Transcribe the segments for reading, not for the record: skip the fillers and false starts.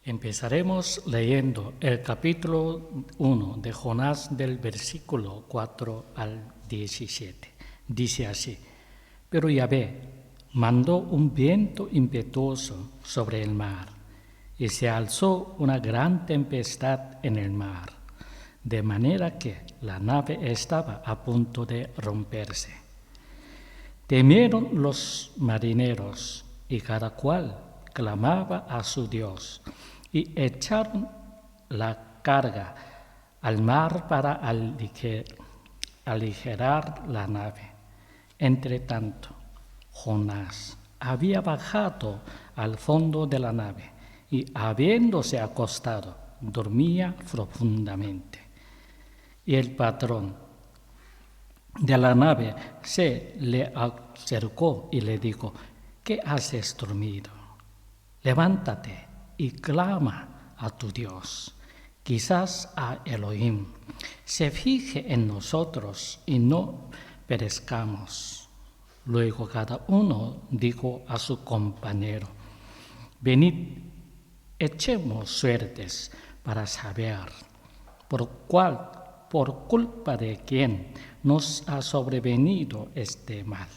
Empezaremos leyendo el capítulo 1 de Jonás del versículo 4 al 17. Dice así: Pero Yahvé mandó un viento impetuoso sobre el mar, y se alzó una gran tempestad en el mar, de manera que la nave estaba a punto de romperse. Temieron los marineros, y cada cual clamaba a su Dios, y echaron la carga al mar para aligerar la nave. Entre tanto, Jonás había bajado al fondo de la nave y, habiéndose acostado, dormía profundamente. Y el patrón de la nave se le acercó y le dijo: ¿Qué haces dormido? Levántate y clama a tu Dios. Quizás a Elohim se fije en nosotros y no perezcamos. Luego cada uno dijo a su compañero: Venid, echemos suertes para saber por culpa de quién nos ha sobrevenido este mal.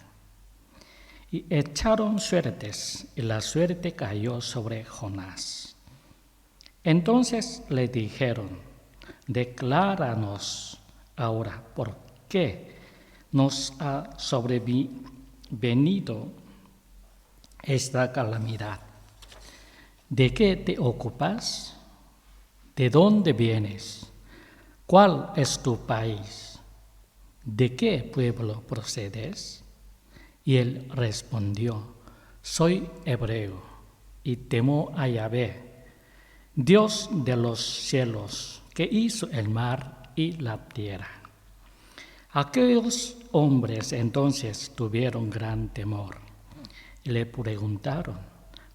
Y echaron suertes, y la suerte cayó sobre Jonás. Entonces le dijeron: Decláranos ahora por qué nos ha sobrevenido esta calamidad. ¿De qué te ocupas? ¿De dónde vienes? ¿Cuál es tu país? ¿De qué pueblo procedes? Y él respondió: Soy hebreo y temo a Yahvé, Dios de los cielos, que hizo el mar y la tierra. Aquellos hombres entonces tuvieron gran temor y le preguntaron: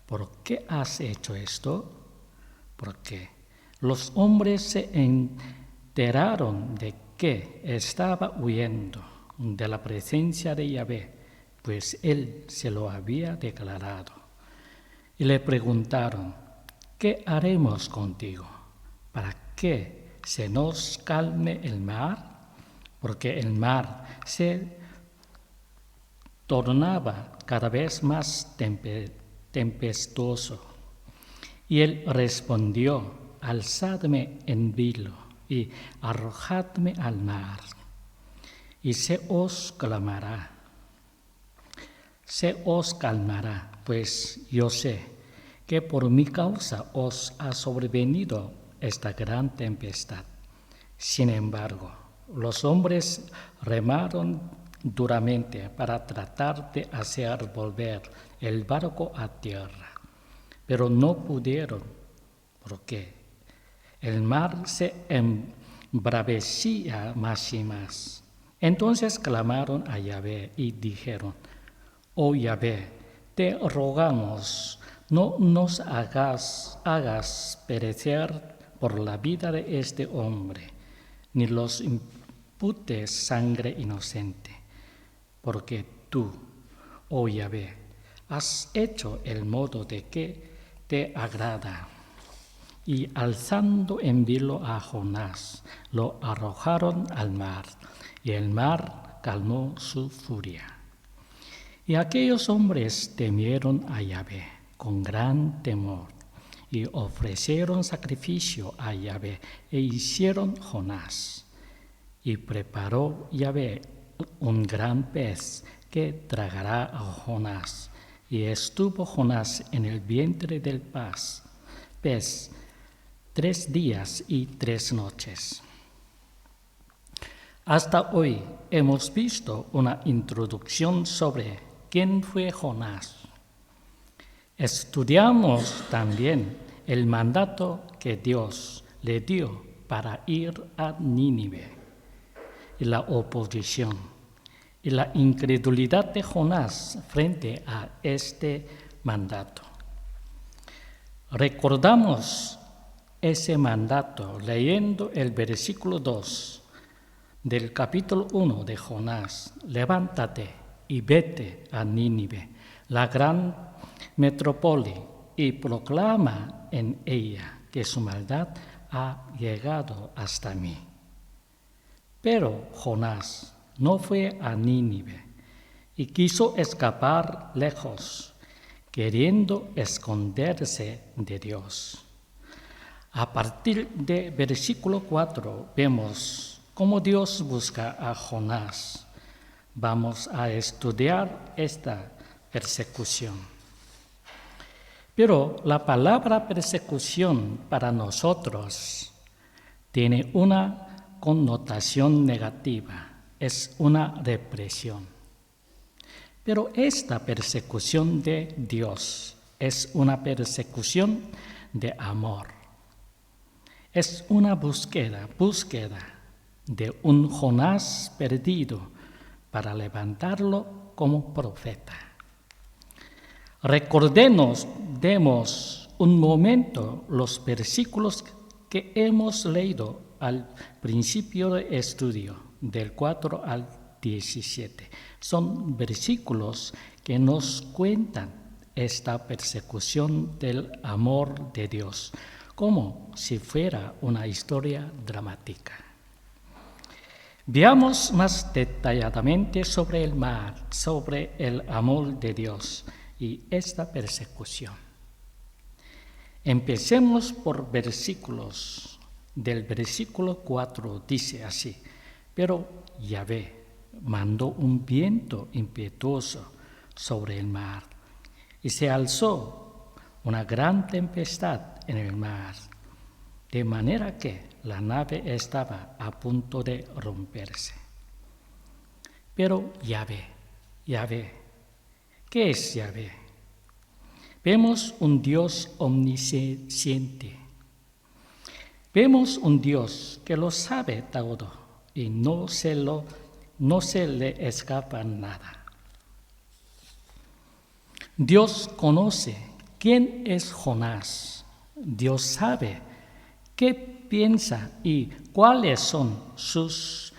¿Por qué has hecho esto? Porque los hombres se enteraron de que estaba huyendo de la presencia de Yahvé, pues él se lo había declarado. Y le preguntaron: ¿Qué haremos contigo? ¿Para que se nos calme el mar? Porque el mar se tornaba cada vez más tempestuoso. Y él respondió: Alzadme en vilo y arrojadme al mar, y se os calmará, pues yo sé que por mi causa os ha sobrevenido esta gran tempestad. Sin embargo, los hombres remaron duramente para tratar de hacer volver el barco a tierra, pero no pudieron, porque el mar se embravecía más y más. Entonces clamaron a Yahvé y dijeron: Oh Yahvé, te rogamos, no nos hagas perecer por la vida de este hombre, ni los imputes sangre inocente, porque tú, oh Yahvé, has hecho el modo de que te agrada. Y alzando en vilo a Jonás, lo arrojaron al mar, y el mar calmó su furia. Y aquellos hombres temieron a Yahvé con gran temor, y ofrecieron sacrificio a Yahvé, e hicieron Jonás. Y preparó Yahvé un gran pez que tragará a Jonás. Y estuvo Jonás en el vientre del pez 3 días y 3 noches. Hasta hoy hemos visto una introducción sobre quién fue Jonás. Estudiamos también el mandato que Dios le dio para ir a Nínive, y la oposición y la incredulidad de Jonás frente a este mandato. Recordamos ese mandato leyendo el versículo 2 del capítulo 1 de Jonás: Levántate y vete a Nínive, la gran metrópoli, y proclama en ella que su maldad ha llegado hasta mí. Pero Jonás no fue a Nínive y quiso escapar lejos, queriendo esconderse de Dios. A partir de versículo 4 vemos cómo Dios busca a Jonás. Vamos a estudiar esta persecución. Pero la palabra persecución para nosotros tiene una connotación negativa, es una represión. Pero esta persecución de Dios es una persecución de amor. Es una búsqueda de un Jonás perdido para levantarlo como profeta. Recordemos un momento los versículos que hemos leído al principio del estudio, del 4 al 17. Son versículos que nos cuentan esta persecución del amor de Dios, como si fuera una historia dramática. Veamos más detalladamente sobre el mar, sobre el amor de Dios y esta persecución. Empecemos por versículos. Del versículo 4 dice así: pero Yahvé mandó un viento impetuoso sobre el mar, y se alzó una gran tempestad en el mar, de manera que la nave estaba a punto de romperse. Pero Yahvé, ¿qué es Yahvé? Vemos un Dios omnisciente. Vemos un Dios que lo sabe todo y no se le escapa nada. Dios conoce quién es Jonás. Dios sabe qué piensa y cuáles son sus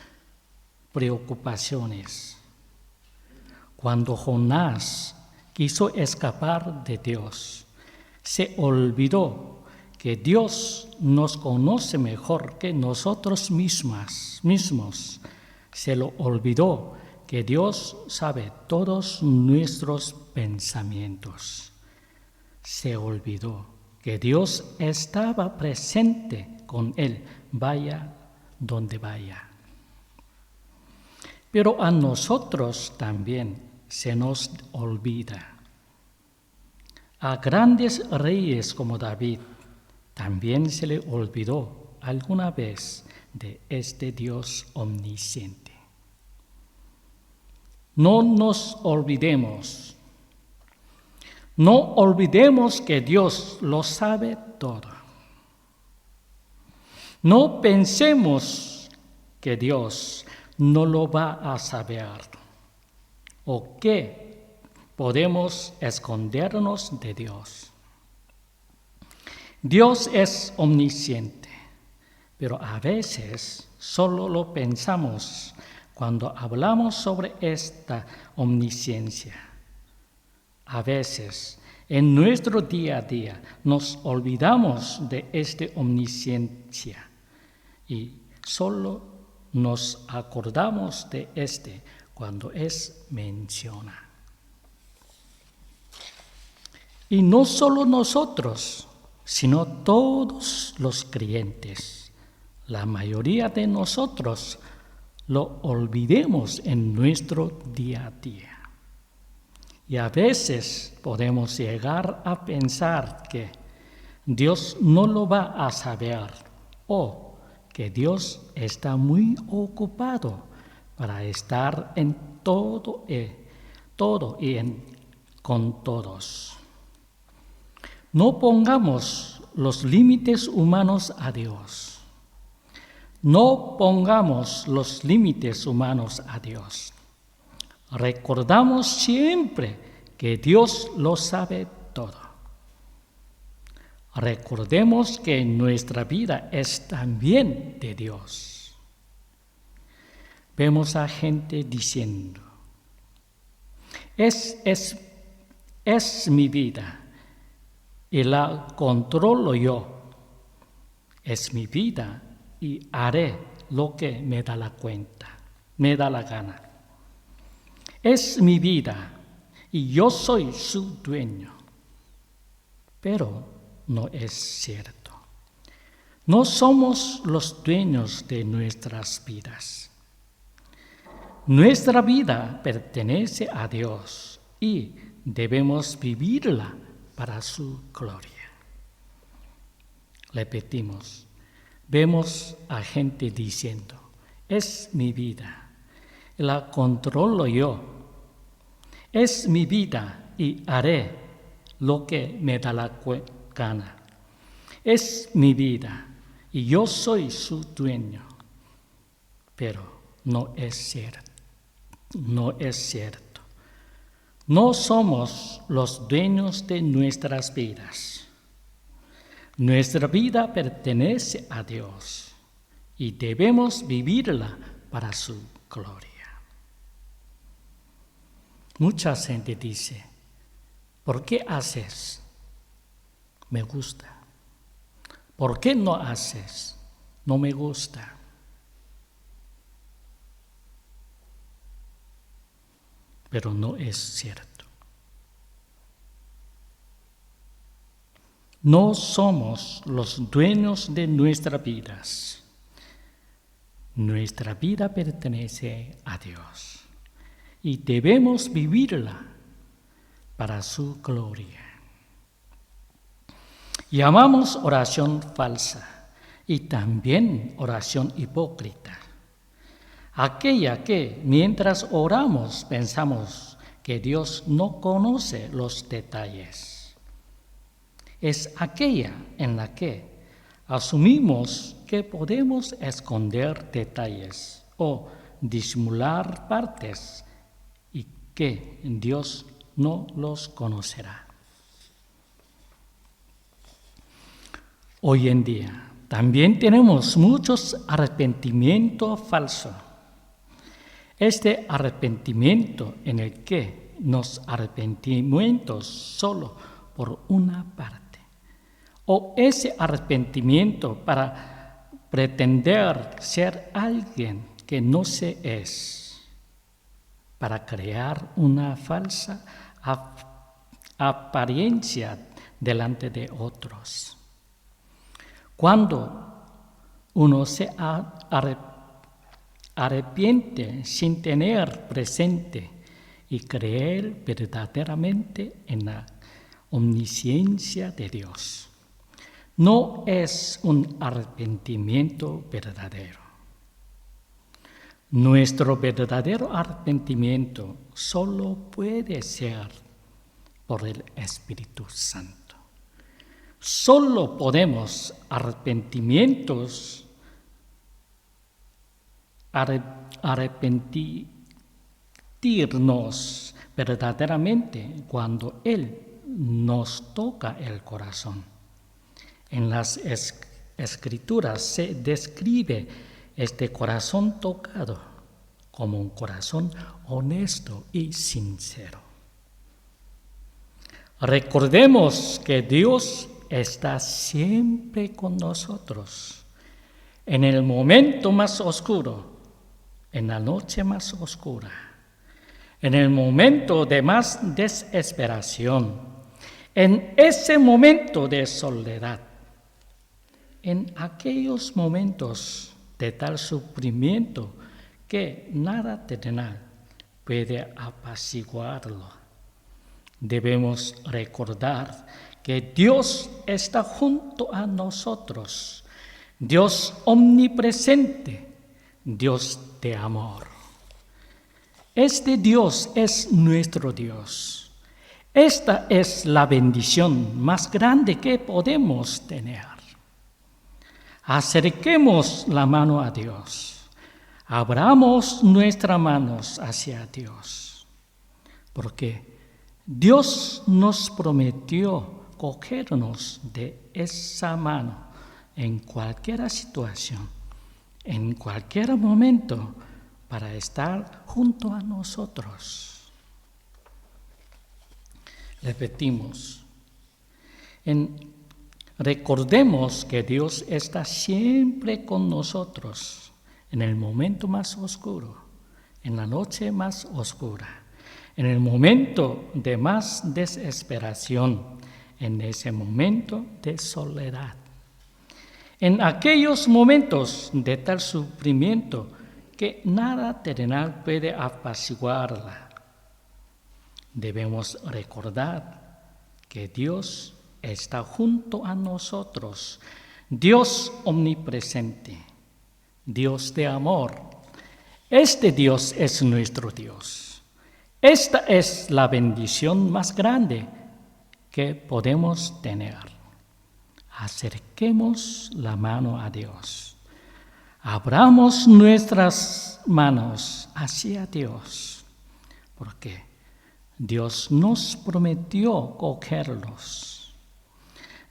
preocupaciones. Cuando Jonás quiso escapar de Dios, se olvidó que Dios nos conoce mejor que nosotros mismos. Se lo olvidó que Dios sabe todos nuestros pensamientos. Se olvidó que Dios estaba presente con él, vaya donde vaya. Pero a nosotros también se nos olvida. A grandes reyes como David también se le olvidó alguna vez de este Dios omnisciente. No nos olvidemos. No olvidemos que Dios lo sabe todo. No pensemos que Dios no lo va a saber o que podemos escondernos de Dios. Dios es omnisciente, pero a veces solo lo pensamos cuando hablamos sobre esta omnisciencia. A veces en nuestro día a día nos olvidamos de esta omnisciencia y solo nos acordamos de cuando es mencionado. Y no solo nosotros, sino todos los creyentes. La mayoría de nosotros lo olvidemos en nuestro día a día. Y a veces podemos llegar a pensar que Dios no lo va a saber o que Dios está muy ocupado para estar en todo y con todos. No pongamos los límites humanos a Dios. No pongamos los límites humanos a Dios. Recordamos siempre que Dios lo sabe todo. Recordemos que nuestra vida es también de Dios. Vemos a gente diciendo: es mi vida, y la controlo yo. Es mi vida y haré lo que me da la cuenta, me da la gana. Es mi vida y yo soy su dueño. Pero no es cierto. No somos los dueños de nuestras vidas. Nuestra vida pertenece a Dios y debemos vivirla para su gloria. Repetimos, vemos a gente diciendo, es mi vida, la controlo yo, es mi vida y haré lo que me da la gana. Es mi vida y yo soy su dueño. Pero no es cierto. No es cierto. No somos los dueños de nuestras vidas. Nuestra vida pertenece a Dios y debemos vivirla para su gloria. Mucha gente dice, ¿por qué haces? Me gusta. ¿Por qué no haces? No me gusta. Pero no es cierto. No somos los dueños de nuestras vidas. Nuestra vida pertenece a Dios y debemos vivirla para su gloria. Llamamos oración falsa y también oración hipócrita. Aquella que mientras oramos pensamos que Dios no conoce los detalles. Es aquella en la que asumimos que podemos esconder detalles o disimular partes y que Dios no los conocerá. Hoy en día también tenemos muchos arrepentimientos falsos. Este arrepentimiento en el que nos arrepentimos solo por una parte. O ese arrepentimiento para pretender ser alguien que no se es. Para crear una falsa apariencia delante de otros. Cuando uno se arrepiente sin tener presente y creer verdaderamente en la omnisciencia de Dios, no es un arrepentimiento verdadero. Nuestro verdadero arrepentimiento solo puede ser por el Espíritu Santo. Solo podemos arrepentirnos verdaderamente cuando Él nos toca el corazón. En las Escrituras se describe este corazón tocado como un corazón honesto y sincero. Recordemos que Dios está siempre con nosotros. En el momento más oscuro, en la noche más oscura, en el momento de más desesperación, en ese momento de soledad, en aquellos momentos de tal sufrimiento que nada terrenal puede apaciguarlo. Debemos recordar que Dios está junto a nosotros, Dios omnipresente, Dios de amor. Este Dios es nuestro Dios. Esta es la bendición más grande que podemos tener. Acerquemos la mano a Dios. Abramos nuestras manos hacia Dios. Porque Dios nos prometió cogernos de esa mano en cualquier situación, en cualquier momento, para estar junto a nosotros. Repetimos, Recordemos que Dios está siempre con nosotros en el momento más oscuro, en la noche más oscura, en el momento de más desesperación, en ese momento de soledad. En aquellos momentos de tal sufrimiento que nada terrenal puede apaciguarla, debemos recordar que Dios está junto a nosotros, Dios omnipresente, Dios de amor. Este Dios es nuestro Dios. Esta es la bendición más grande que podemos tener. Acerquemos la mano a Dios. Abramos nuestras manos hacia Dios, porque Dios nos prometió cogerlos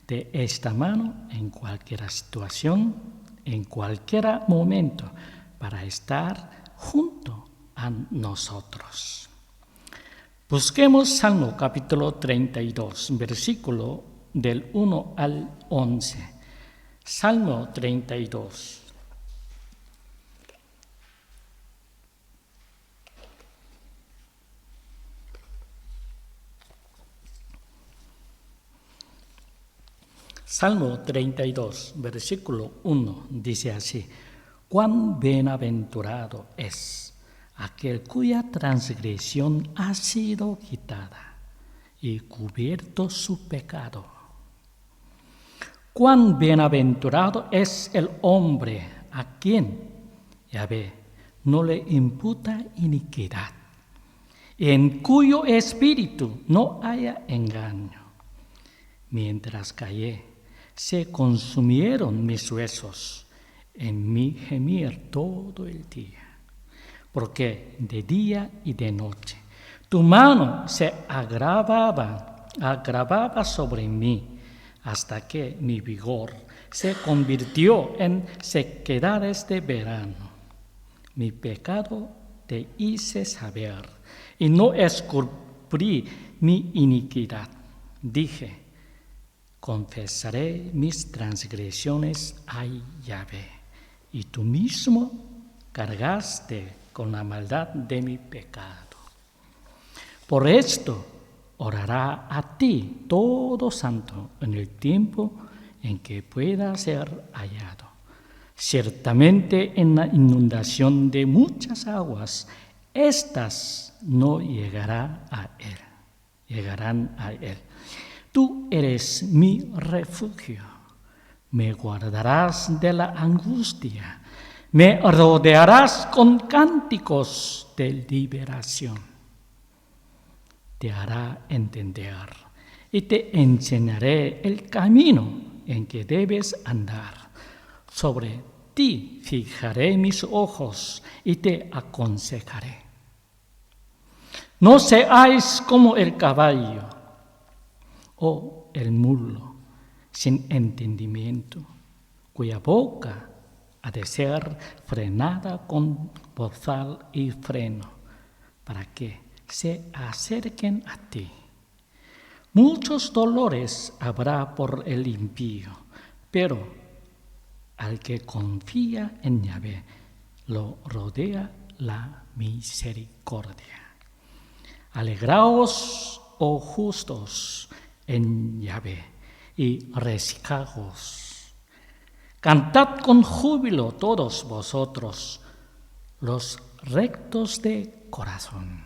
de esta mano en cualquier situación, en cualquier momento, para estar junto a nosotros. Busquemos Salmo capítulo 32, versículo del 1 al 11. Salmo 32. Salmo 32, versículo 1, dice así: cuán bienaventurado es aquel cuya transgresión ha sido quitada y cubierto su pecado. Cuán bienaventurado es el hombre a quien Yahvé no le imputa iniquidad, en cuyo espíritu no haya engaño. Mientras callé, se consumieron mis huesos en mi gemir todo el día, porque de día y de noche tu mano se agravaba sobre mí, hasta que mi vigor se convirtió en sequedades de verano. Mi pecado te hice saber, y no escurrí mi iniquidad. Dije: confesaré mis transgresiones a Yahvé, y tú mismo cargaste con la maldad de mi pecado. Por esto orará a ti todo santo en el tiempo en que pueda ser hallado. Ciertamente en la inundación de muchas aguas, éstas no llegarán a él. Tú eres mi refugio, me guardarás de la angustia, me rodearás con cánticos de liberación. Te hará entender y te enseñaré el camino en que debes andar. Sobre ti fijaré mis ojos y te aconsejaré. No seáis como el caballo o el mulo sin entendimiento, cuya boca ha de ser frenada con bozal y freno, para que se acerquen a ti. Muchos dolores habrá por el impío, pero al que confía en Yahvé lo rodea la misericordia. Alegraos, oh justos, en Yahvé, y regocijaos. Cantad con júbilo todos vosotros, los rectos de corazón.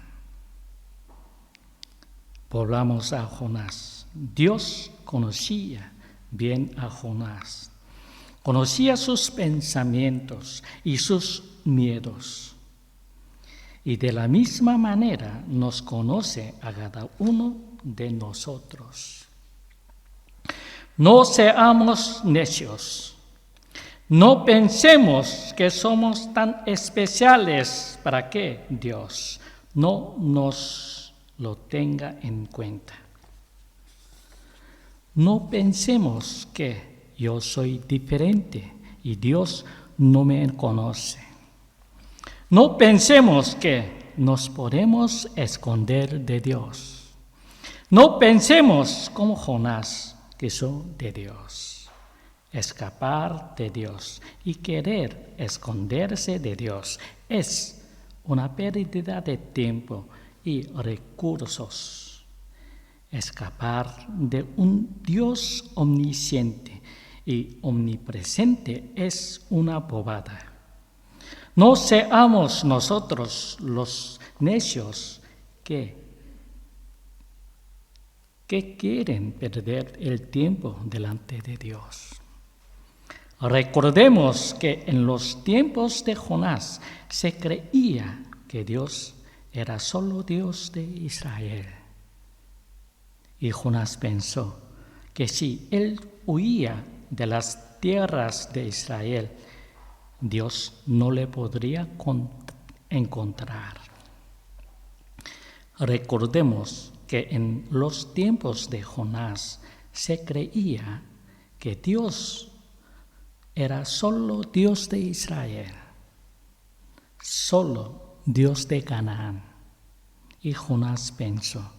Volvamos a Jonás. Dios conocía bien a Jonás. Conocía sus pensamientos y sus miedos. Y de la misma manera nos conoce a cada uno de nosotros. No seamos necios. No pensemos que somos tan especiales para que Dios no nos lo tenga en cuenta. No pensemos que yo soy diferente y Dios no me conoce. No pensemos que nos podemos esconder de Dios. No pensemos como Jonás, que son de Dios. Escapar de Dios y querer esconderse de Dios es una pérdida de tiempo y recursos. Escapar de un Dios omnisciente y omnipresente es una bobada. No seamos nosotros los necios que quieren perder el tiempo delante de Dios. Recordemos que en los tiempos de Jonás se creía que Dios era solo Dios de Israel. Y Jonás pensó que si él huía de las tierras de Israel, Dios no le podría encontrar. Recordemos que en los tiempos de Jonás se creía que Dios era solo Dios de Israel, solo Dios de Canaán. Y Jonás pensó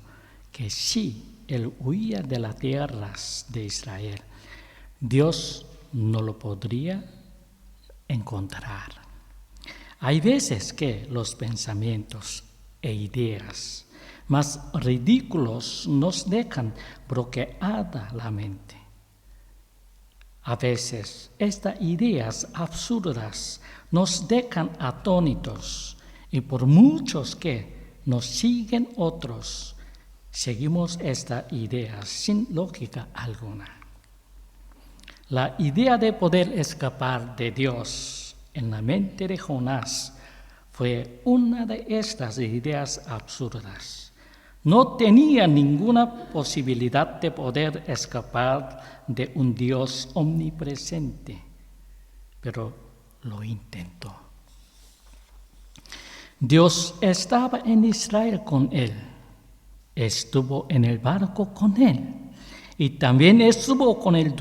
que si él huía de las tierras de Israel, Dios no lo podría encontrar. Hay veces que los pensamientos e ideas más ridículos nos dejan bloqueada la mente. A veces estas ideas absurdas nos dejan atónitos y por muchos que nos siguen otros, seguimos estas ideas sin lógica alguna. La idea de poder escapar de Dios en la mente de Jonás fue una de estas ideas absurdas. No tenía ninguna posibilidad de poder escapar de un Dios omnipresente, pero lo intentó. Dios estaba en Israel con él, estuvo en el barco con él y también estuvo con él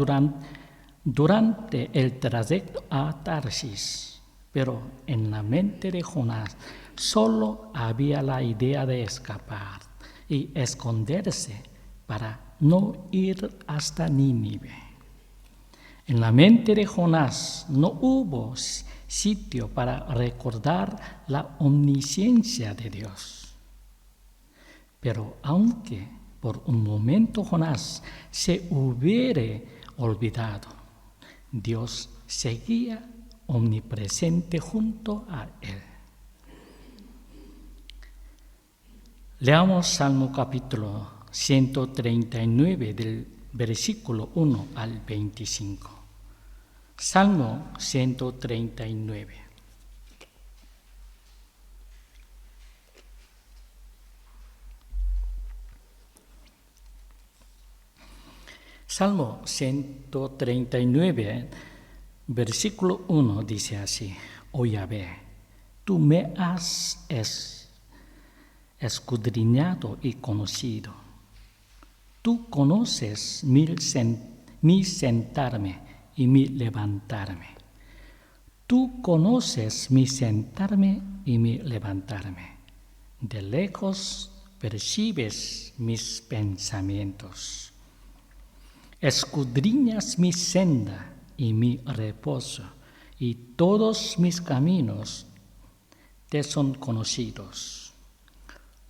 durante el trayecto a Tarsis. Pero en la mente de Jonás solo había la idea de escapar y esconderse para no ir hasta Nínive. En la mente de Jonás no hubo sitio para recordar la omnisciencia de Dios. Pero aunque por un momento Jonás se hubiera olvidado, Dios seguía omnipresente junto a él. Leamos Salmo capítulo 139 del versículo 1 al 25. Salmo 139. Salmo 139, versículo 1 dice así: Oh Yahvé, tú me has escudriñado y conocido. Tú conoces mi sentarme y mi levantarme. Tú conoces mi sentarme y mi levantarme. De lejos percibes mis pensamientos. Escudriñas mi senda y mi reposo, y todos mis caminos te son conocidos.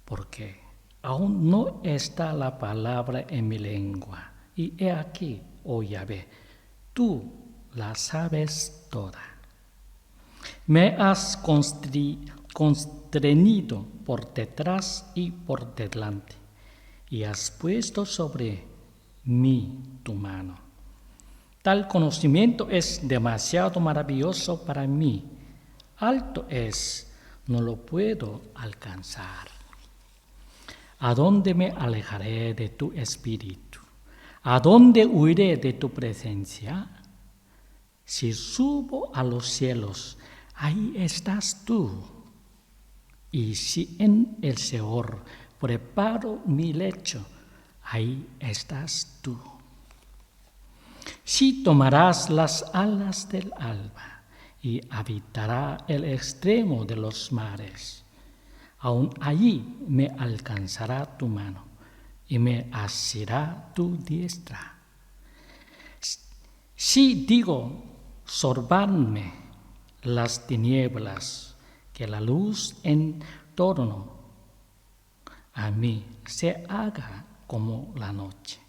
Porque aún no está la palabra en mi lengua, y he aquí, oh Yahvé, tú la sabes toda. Me has constreñido por detrás y por delante, y has puesto sobre mí tu mano. Tal conocimiento es demasiado maravilloso para mí. Alto es, no lo puedo alcanzar. ¿A dónde me alejaré de tu espíritu? ¿A dónde huiré de tu presencia? Si subo a los cielos, ahí estás tú. Y si en el Seol preparo mi lecho, ahí estás tú. Si tomarás las alas del alba y habitará el extremo de los mares, aún allí me alcanzará tu mano y me asirá tu diestra. Si digo, sorbadme las tinieblas, que la luz en torno a mí se haga como la noche.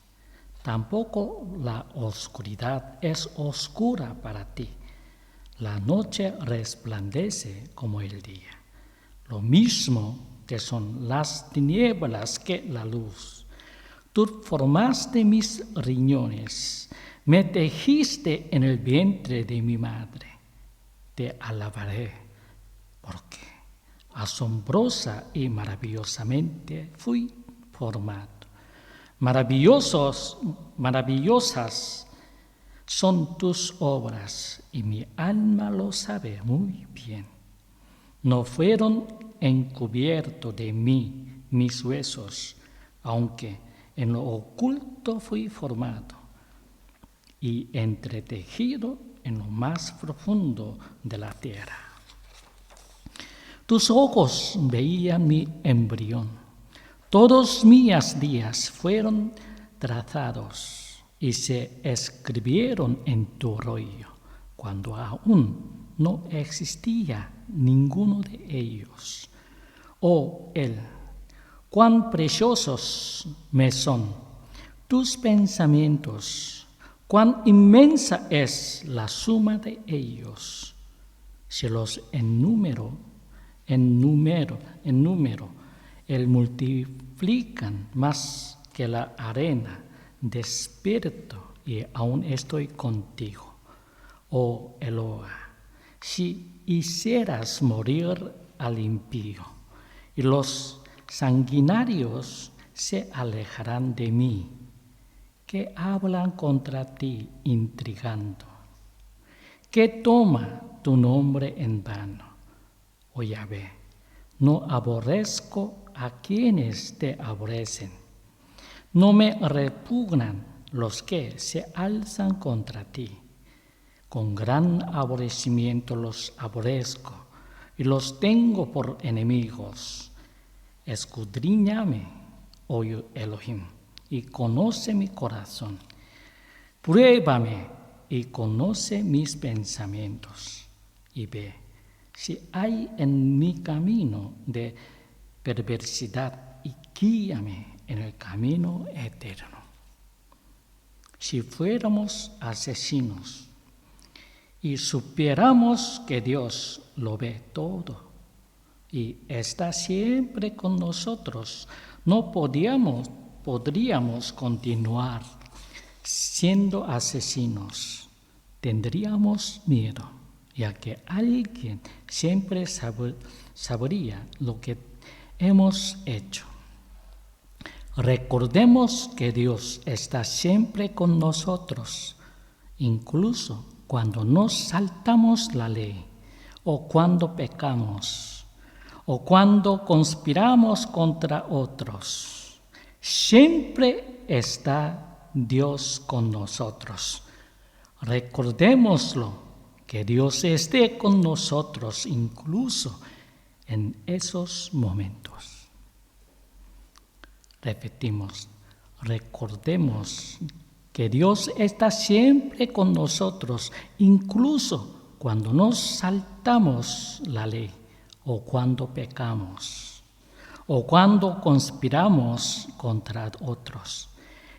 Tampoco la oscuridad es oscura para ti. La noche resplandece como el día. Lo mismo que son las tinieblas que la luz. Tú formaste mis riñones, me tejiste en el vientre de mi madre. Te alabaré, porque asombrosa y maravillosamente fui formado. Maravillosas son tus obras, y mi alma lo sabe muy bien. No fueron encubiertos de mí mis huesos, aunque en lo oculto fui formado y entretejido en lo más profundo de la tierra. Tus ojos veían mi embrión. Todos mis días fueron trazados y se escribieron en tu rollo, cuando aún no existía ninguno de ellos. Oh, cuán preciosos me son tus pensamientos, cuán inmensa es la suma de ellos. Si los enumero, multiplican más que la arena. Despierto y aún estoy contigo. Oh Eloa, si hicieras morir al impío, y los sanguinarios se alejarán de mí, que hablan contra ti intrigando, que toma tu nombre en vano. Oh Yahvé, no aborrezco a quienes te aborrecen, no me repugnan los que se alzan contra ti. Con gran aborrecimiento los aborrezco y los tengo por enemigos. Escudriñame, oh Elohim, y conoce mi corazón. Pruébame y conoce mis pensamientos, y ve si hay en mi camino de perversidad, y guíame en el camino eterno. Si fuéramos asesinos y supiéramos que Dios lo ve todo y está siempre con nosotros, no podríamos continuar siendo asesinos. Tendríamos miedo, ya que alguien siempre sabría lo que hemos hecho. Recordemos que Dios está siempre con nosotros, incluso cuando nos saltamos la ley, o cuando pecamos, o cuando conspiramos contra otros. Siempre está Dios con nosotros. Recordémoslo, que Dios esté con nosotros incluso en esos momentos. Repetimos, recordemos que Dios está siempre con nosotros, incluso cuando nos saltamos la ley, o cuando pecamos, o cuando conspiramos contra otros.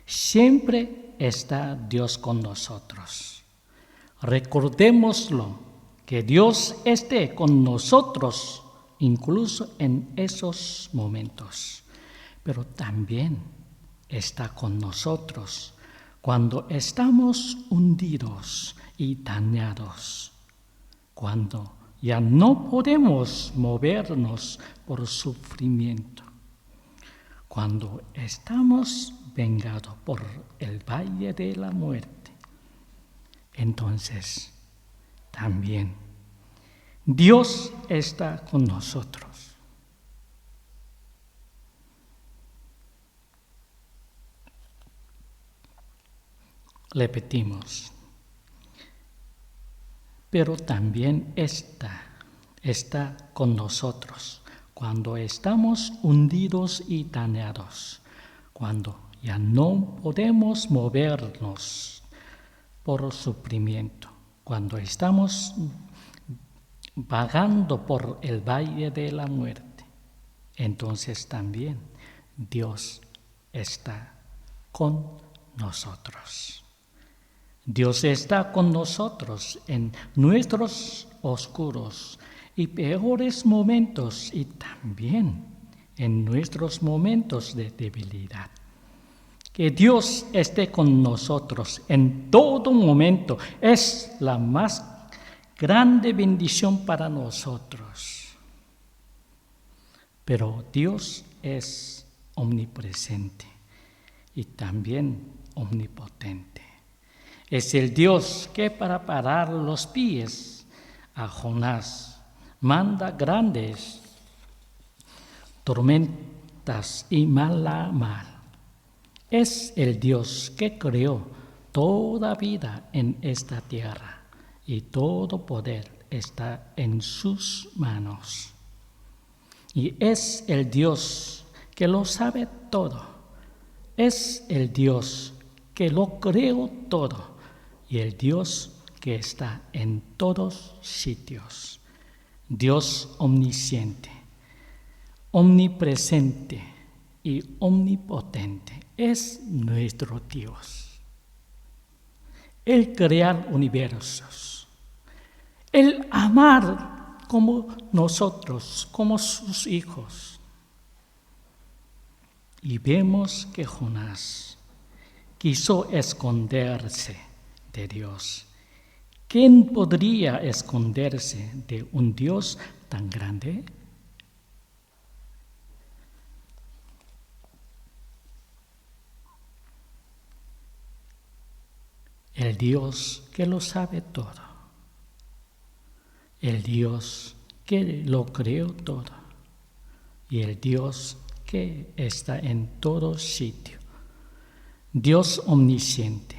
Siempre está Dios con nosotros. Recordémoslo, que Dios esté con nosotros incluso en esos momentos, pero también está con nosotros cuando estamos hundidos y dañados, cuando ya no podemos movernos por sufrimiento, cuando estamos vengados por el valle de la muerte. Entonces, también Dios está con nosotros. Repetimos, pero también está con nosotros cuando estamos hundidos y dañados, cuando ya no podemos movernos por sufrimiento. Cuando estamos vagando por el valle de la muerte, entonces también Dios está con nosotros. Dios está con nosotros en nuestros oscuros y peores momentos y también en nuestros momentos de debilidad. Que Dios esté con nosotros en todo momento es la más grande bendición para nosotros. Pero Dios es omnipresente y también omnipotente. Es el Dios que para parar los pies a Jonás manda grandes tormentas y mala mar. Es el Dios que creó toda vida en esta tierra y todo poder está en sus manos. Y es el Dios que lo sabe todo. Es el Dios que lo creó todo y el Dios que está en todos sitios. Dios omnisciente, omnipresente y omnipotente es nuestro Dios. El crear universos, el amar como nosotros, como sus hijos. Y vemos que Jonás quiso esconderse de Dios. ¿Quién podría esconderse de un Dios tan grande? El Dios que lo sabe todo. El Dios que lo creó todo. Y el Dios que está en todo sitio. Dios omnisciente,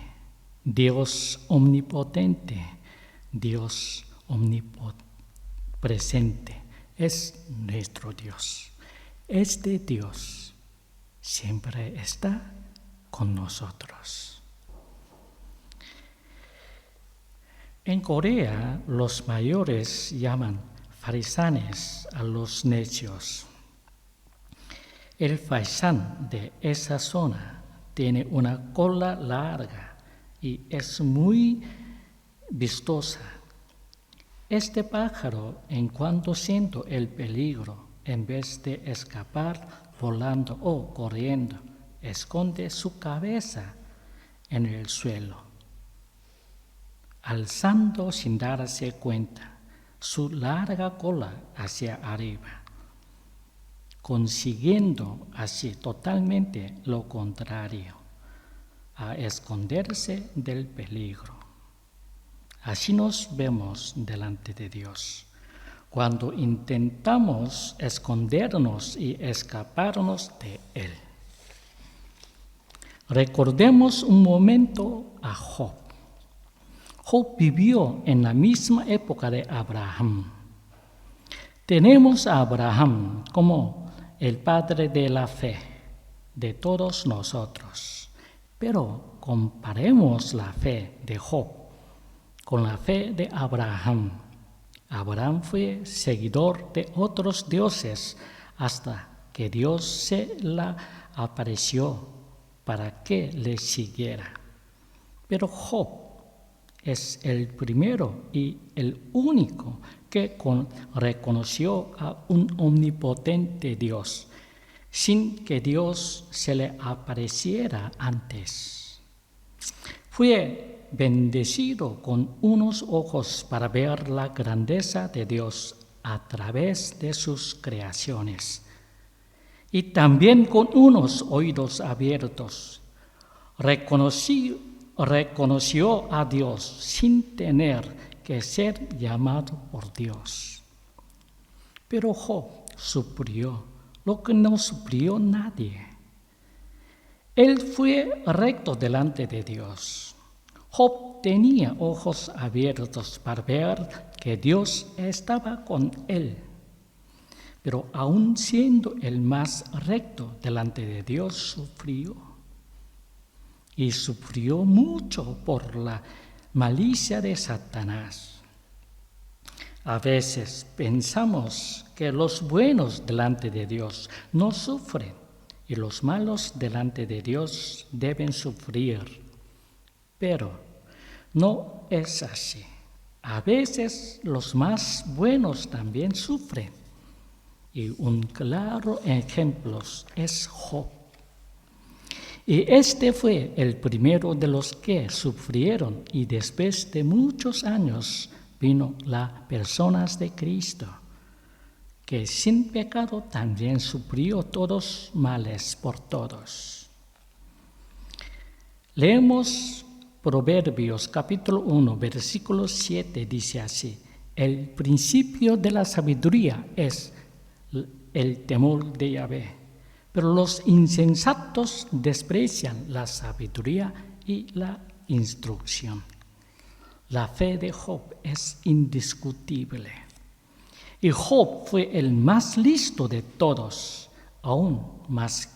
Dios omnipotente, Dios omnipresente es nuestro Dios. Este Dios siempre está con nosotros. En Corea, los mayores llaman faisanes a los necios. El faisán de esa zona tiene una cola larga y es muy vistosa. Este pájaro, en cuanto siente el peligro, en vez de escapar volando o corriendo, esconde su cabeza en el suelo, alzando sin darse cuenta su larga cola hacia arriba, consiguiendo así totalmente lo contrario, a esconderse del peligro. Así nos vemos delante de Dios. Cuando intentamos escondernos y escaparnos de Él. Recordemos un momento a Job. Job vivió en la misma época de Abraham. Tenemos a Abraham como el padre de la fe de todos nosotros. Pero comparemos la fe de Job con la fe de Abraham. Abraham fue seguidor de otros dioses hasta que Dios se le apareció para que le siguiera. Pero Job es el primero y el único que reconoció a un omnipotente Dios, sin que Dios se le apareciera antes. Fue bendecido con unos ojos para ver la grandeza de Dios a través de sus creaciones, y también con unos oídos abiertos. Reconoció a Dios sin tener que ser llamado por Dios. Pero Job sufrió lo que no sufrió nadie. Él fue recto delante de Dios. Job tenía ojos abiertos para ver que Dios estaba con él. Pero aun siendo el más recto delante de Dios, sufrió. Y sufrió mucho por la malicia de Satanás. A veces pensamos que los buenos delante de Dios no sufren y los malos delante de Dios deben sufrir. Pero no es así. A veces los más buenos también sufren. Y un claro ejemplo es Job. Y este fue el primero de los que sufrieron, y después de muchos años vino las personas de Cristo, que sin pecado también sufrió todos males por todos. Leemos Proverbios capítulo 1, versículo 7, dice así: el principio de la sabiduría es el temor de Yahvé, pero los insensatos desprecian la sabiduría y la instrucción. La fe de Job es indiscutible. Y Job fue el más listo de todos, aún más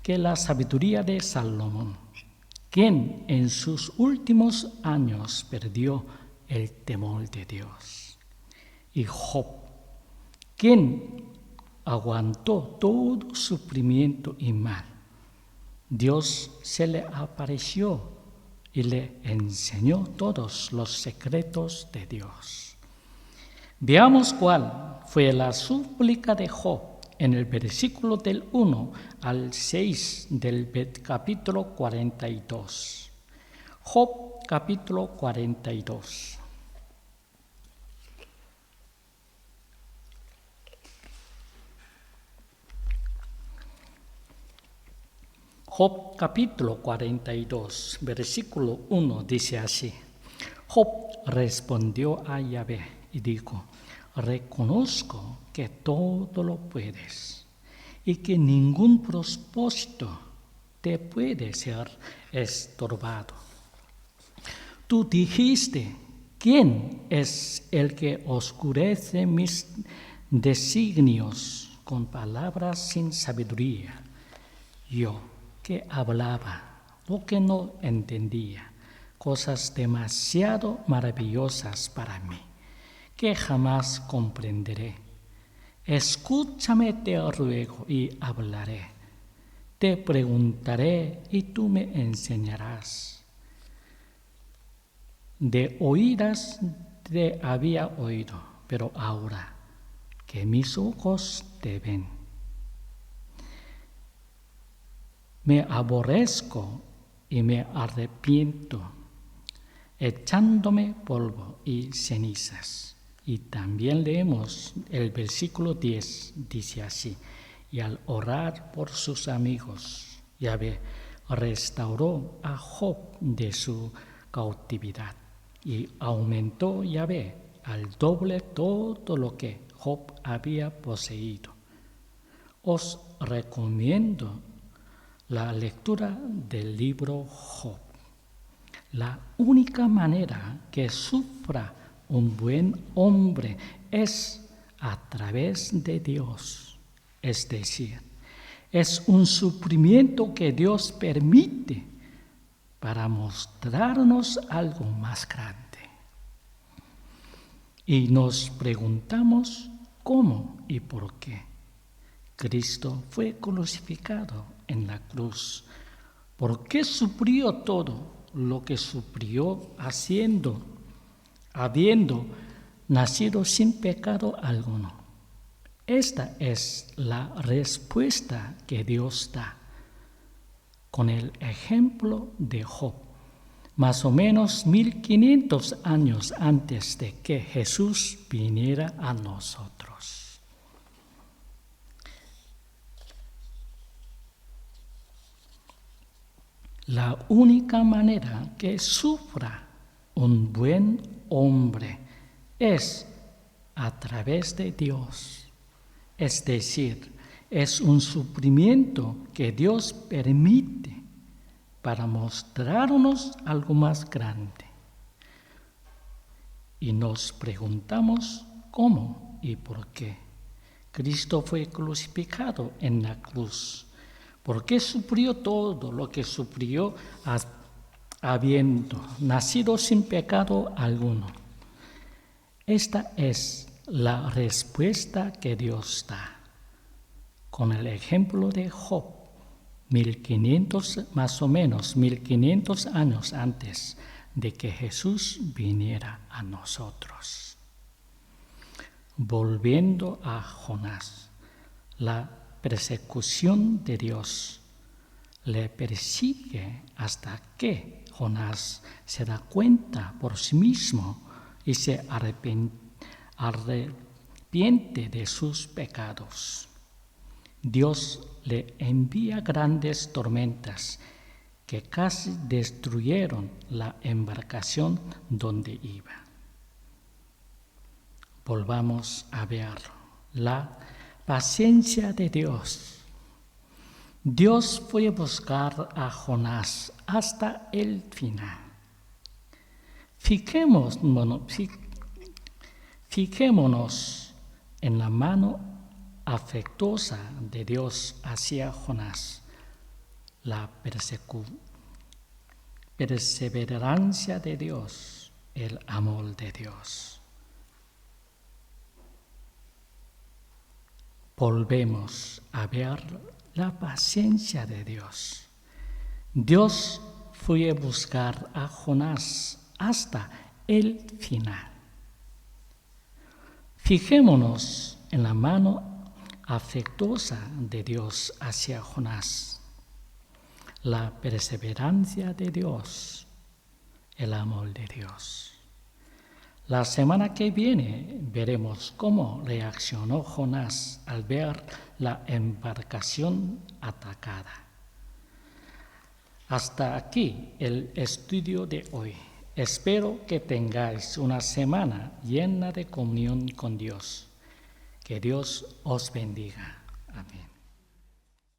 que la sabiduría de Salomón, quien en sus últimos años perdió el temor de Dios. Y Job, quien aguantó todo sufrimiento y mal, Dios se le apareció y le enseñó todos los secretos de Dios. Veamos cuál fue la súplica de Job en el versículo del 1 al 6 del capítulo 42. Job capítulo 42. Job capítulo 42, versículo 1 dice así: Job respondió a Yahvé y dijo: reconozco que todo lo puedes y que ningún propósito te puede ser estorbado. Tú dijiste: ¿quién es el que oscurece mis designios con palabras sin sabiduría? Yo, que hablaba lo que no entendía, cosas demasiado maravillosas para mí, que jamás comprenderé. Escúchame, te ruego, y hablaré. Te preguntaré y tú me enseñarás. De oídas te había oído, pero ahora que mis ojos te ven, me aborrezco y me arrepiento, echándome polvo y cenizas. Y también leemos el versículo 10, dice así: y al orar por sus amigos, Yahvé restauró a Job de su cautividad, y aumentó Yahvé al doble todo lo que Job había poseído. Os recomiendo la lectura del libro Job. La única manera que sufra un buen hombre es a través de Dios. Es decir, es un sufrimiento que Dios permite para mostrarnos algo más grande. Y nos preguntamos cómo y por qué. Cristo fue crucificado en la cruz. ¿Por qué sufrió todo lo que sufrió habiendo nacido sin pecado alguno? Esta es la respuesta que Dios da con el ejemplo de Job, más o menos 1500 años antes de que Jesús viniera a nosotros. La única manera que sufra un buen hombre es a través de Dios. Es decir, es un sufrimiento que Dios permite para mostrarnos algo más grande. Y nos preguntamos cómo y por qué. Cristo fue crucificado en la cruz. ¿Por qué sufrió todo lo que sufrió habiendo nacido sin pecado alguno. Esta es la respuesta que Dios da, con el ejemplo de Job, 1500, más o menos 1500 años antes de que Jesús viniera a nosotros. Volviendo a Jonás, la persecución de Dios le persigue hasta que Jonás se da cuenta por sí mismo y se arrepiente de sus pecados. Dios le envía grandes tormentas que casi destruyeron la embarcación donde iba. Volvamos a ver la paciencia de Dios. Dios fue a buscar a Jonás hasta el final. Fijémonos en la mano afectuosa de Dios hacia Jonás, la perseverancia de Dios, el amor de Dios. Volvemos a ver la paciencia de Dios. Dios fue a buscar a Jonás hasta el final. Fijémonos en la mano afectuosa de Dios hacia Jonás, la perseverancia de Dios, el amor de Dios. La semana que viene veremos cómo reaccionó Jonás al ver la embarcación atacada. Hasta aquí el estudio de hoy. Espero que tengáis una semana llena de comunión con Dios. Que Dios os bendiga. Amén.